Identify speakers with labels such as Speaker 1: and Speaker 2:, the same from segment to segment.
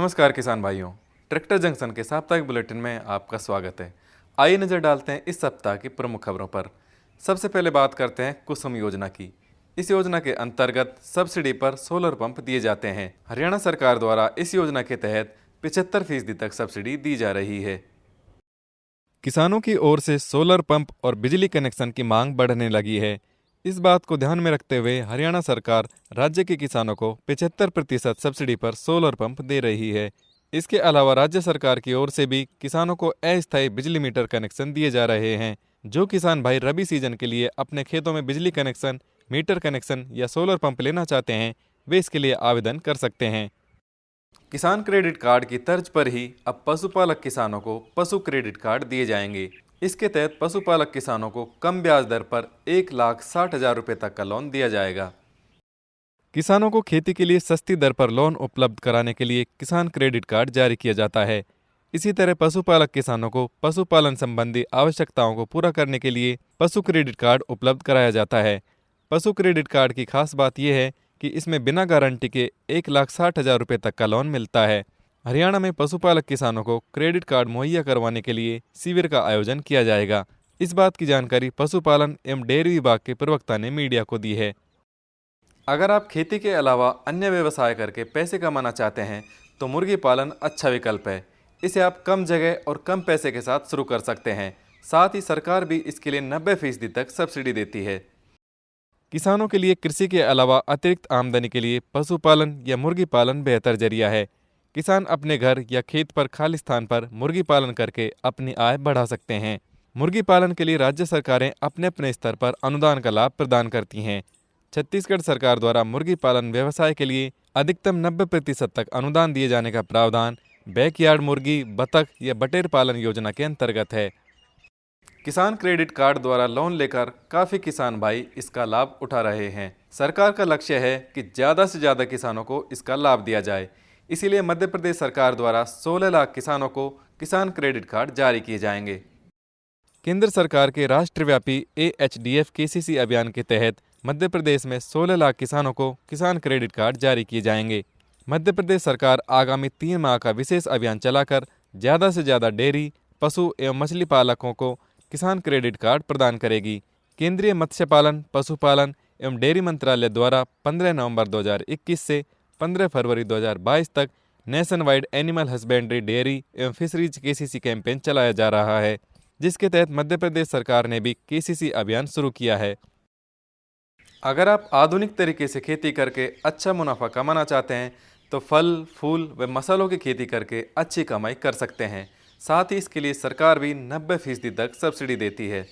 Speaker 1: नमस्कार किसान भाइयों, ट्रैक्टर जंक्शन के साप्ताहिक बुलेटिन में आपका स्वागत है। आइए नजर डालते हैं इस सप्ताह की प्रमुख खबरों पर। सबसे पहले बात करते हैं कुसुम योजना की। इस योजना के अंतर्गत सब्सिडी पर सोलर पंप दिए जाते हैं। हरियाणा सरकार द्वारा इस योजना के तहत 75% तक सब्सिडी दी जा रही है। किसानों की ओर से सोलर पंप और बिजली कनेक्शन की मांग बढ़ने लगी है। इस बात को ध्यान में रखते हुए हरियाणा सरकार राज्य के किसानों को 75% सब्सिडी पर सोलर पंप दे रही है। इसके अलावा राज्य सरकार की ओर से भी किसानों को अस्थायी बिजली मीटर कनेक्शन दिए जा रहे हैं। जो किसान भाई रबी सीजन के लिए अपने खेतों में बिजली कनेक्शन, मीटर कनेक्शन या सोलर पंप लेना चाहते हैं, वे इसके लिए आवेदन कर सकते हैं। किसान क्रेडिट कार्ड की तर्ज पर ही अब पशुपालक किसानों को पशु क्रेडिट कार्ड दिए जाएंगे। इसके तहत पशुपालक किसानों को कम ब्याज दर पर 1,60,000 रुपये तक का लोन दिया जाएगा। किसानों को खेती के लिए सस्ती दर पर लोन उपलब्ध कराने के लिए किसान क्रेडिट कार्ड जारी किया जाता है। इसी तरह पशुपालक किसानों को पशुपालन संबंधी आवश्यकताओं को पूरा करने के लिए पशु क्रेडिट कार्ड उपलब्ध कराया जाता है। पशु क्रेडिट कार्ड की खास बात यह है कि इसमें बिना गारंटी के 1,60,000 रुपये तक का लोन मिलता है। हरियाणा में पशुपालक किसानों को क्रेडिट कार्ड मुहैया करवाने के लिए शिविर का आयोजन किया जाएगा। इस बात की जानकारी पशुपालन एवं डेयरी विभाग के प्रवक्ता ने मीडिया को दी है। अगर आप खेती के अलावा अन्य व्यवसाय करके पैसे कमाना चाहते हैं तो मुर्गी पालन अच्छा विकल्प है। इसे आप कम जगह और कम पैसे के साथ शुरू कर सकते हैं। साथ ही सरकार भी इसके लिए 90% तक सब्सिडी देती है। किसानों के लिए कृषि के अलावा अतिरिक्त आमदनी के लिए पशुपालन या मुर्गी पालन बेहतर जरिया है। किसान अपने घर या खेत पर खाली स्थान पर मुर्गी पालन करके अपनी आय बढ़ा सकते हैं। मुर्गी पालन के लिए राज्य सरकारें अपने अपने स्तर पर अनुदान का लाभ प्रदान करती हैं। छत्तीसगढ़ सरकार द्वारा मुर्गी पालन व्यवसाय के लिए अधिकतम 90% तक अनुदान दिए जाने का प्रावधान बैकयार्ड मुर्गी, बतख या बटेर पालन योजना के अंतर्गत है। किसान क्रेडिट कार्ड द्वारा लोन लेकर काफ़ी किसान भाई इसका लाभ उठा रहे हैं। सरकार का लक्ष्य है कि ज़्यादा से ज़्यादा किसानों को इसका लाभ दिया जाए। इसीलिए मध्य प्रदेश सरकार द्वारा 16 लाख किसानों को किसान क्रेडिट कार्ड जारी किए जाएंगे। केंद्र सरकार के राष्ट्रव्यापी AHDF KCC अभियान के तहत मध्य प्रदेश में 16 लाख किसानों को किसान क्रेडिट कार्ड जारी किए जाएंगे। मध्य प्रदेश सरकार आगामी 3 माह का विशेष अभियान चलाकर ज़्यादा से ज़्यादा डेयरी, पशु एवं मछली पालकों को किसान क्रेडिट कार्ड प्रदान करेगी। केंद्रीय मत्स्य पालन, पशुपालन एवं डेयरी मंत्रालय द्वारा 15 नवंबर 2021 से 15 फरवरी 2022 तक nation wide animal husbandry, dairy एवं फिशरीज KCC कैंपेन चलाया जा रहा है, जिसके तहत मध्य प्रदेश सरकार ने भी KCC अभियान शुरू किया है। अगर आप आधुनिक तरीके से खेती करके अच्छा मुनाफा कमाना चाहते हैं तो फल, फूल व मसालों की खेती करके अच्छी कमाई कर सकते हैं। साथ ही इसके लिए सरकार भी 90% तक सब्सिडी देती है।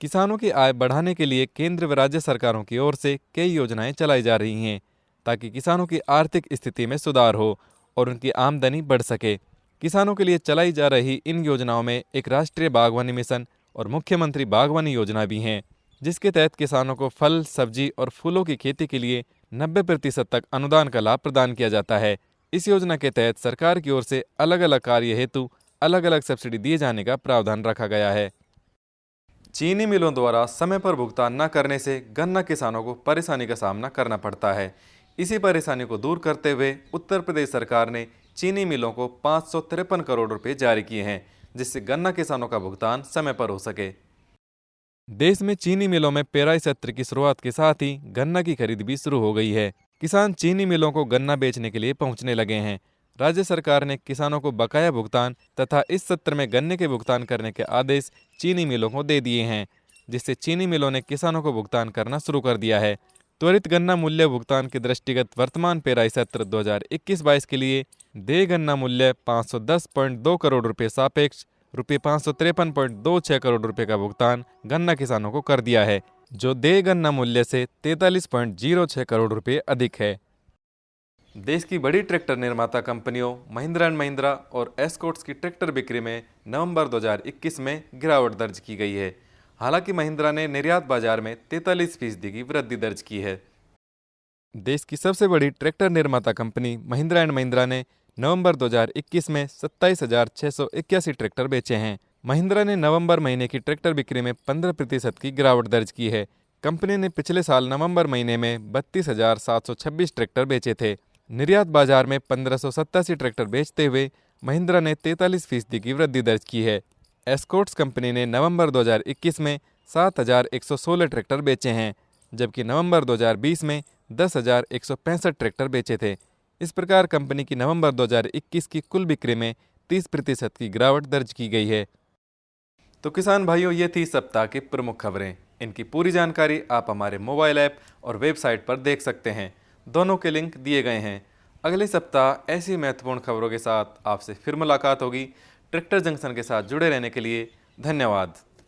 Speaker 1: किसानों की आय बढ़ाने के लिए केंद्र व राज्य सरकारों की ओर से कई योजनाएं चलाई जा रही हैं ताकि किसानों की आर्थिक स्थिति में सुधार हो और उनकी आमदनी बढ़ सके। किसानों के लिए चलाई जा रही इन योजनाओं में एक राष्ट्रीय बागवानी मिशन और मुख्यमंत्री बागवानी योजना भी हैं, जिसके तहत किसानों को फल, सब्जी और फूलों की खेती के लिए 90% तक अनुदान का लाभ प्रदान किया जाता है। इस योजना के तहत सरकार की ओर से अलग अलग कार्य हेतु अलग अलग सब्सिडी दिए जाने का प्रावधान रखा गया है। चीनी मिलों द्वारा समय पर भुगतान न करने से गन्ना किसानों को परेशानी का सामना करना पड़ता है। इसी परेशानी को दूर करते हुए उत्तर प्रदेश सरकार ने चीनी मिलों को 553 करोड़ रुपए जारी किए हैं, जिससे गन्ना किसानों का भुगतान समय पर हो सके। देश में चीनी मिलों में पेराई सत्र की शुरुआत के साथ ही गन्ना की खरीद भी शुरू हो गई है। किसान चीनी मिलों को गन्ना बेचने के लिए पहुंचने लगे हैं। राज्य सरकार ने किसानों को बकाया भुगतान तथा इस सत्र में गन्ने के भुगतान करने के आदेश चीनी मिलों को दे दिए हैं, जिससे चीनी मिलों ने किसानों को भुगतान करना शुरू कर दिया है। त्वरित गन्ना मूल्य भुगतान के दृष्टिगत वर्तमान पेराई सत्र 2021-22 के लिए देय गन्ना मूल्य 510.2 करोड़ रुपये सापेक्ष रुपये 553.26 करोड़ रुपये का भुगतान गन्ना किसानों को कर दिया है, जो देय गन्ना मूल्य से 43.06 करोड़ रुपये अधिक है। देश की बड़ी ट्रैक्टर निर्माता कंपनियों महिंद्रा एंड महिंद्रा और एस्कॉर्ट्स की ट्रैक्टर बिक्री में नवंबर 2021 में गिरावट दर्ज की गई है। हालांकि महिंद्रा ने निर्यात बाजार में 43% की वृद्धि दर्ज की है। देश की सबसे बड़ी ट्रैक्टर निर्माता कंपनी महिंद्रा एंड महिंद्रा ने नवंबर 2021 में 27,681 ट्रैक्टर बेचे हैं। महिंद्रा ने नवंबर महीने की ट्रैक्टर बिक्री में 15% की गिरावट दर्ज की है। कंपनी ने पिछले साल नवंबर महीने में 32,726 ट्रैक्टर बेचे थे। निर्यात बाजार में 1587 ट्रैक्टर बेचते हुए महिंद्रा ने 43% की वृद्धि दर्ज की है। एस्कॉर्ट्स कंपनी ने नवंबर 2021 में 7116 ट्रैक्टर बेचे हैं, जबकि नवंबर 2020 में 10,165 ट्रैक्टर बेचे थे। इस प्रकार कंपनी की नवंबर 2021 की कुल बिक्री में 30% की गिरावट दर्ज की गई है। तो किसान भाइयों, ये थी सप्ताह की प्रमुख खबरें। इनकी पूरी जानकारी आप हमारे मोबाइल ऐप और वेबसाइट पर देख सकते हैं। दोनों के लिंक दिए गए हैं। अगले सप्ताह ऐसी महत्वपूर्ण खबरों के साथ आपसे फिर मुलाकात होगी। ट्रैक्टर जंक्शन के साथ जुड़े रहने के लिए धन्यवाद।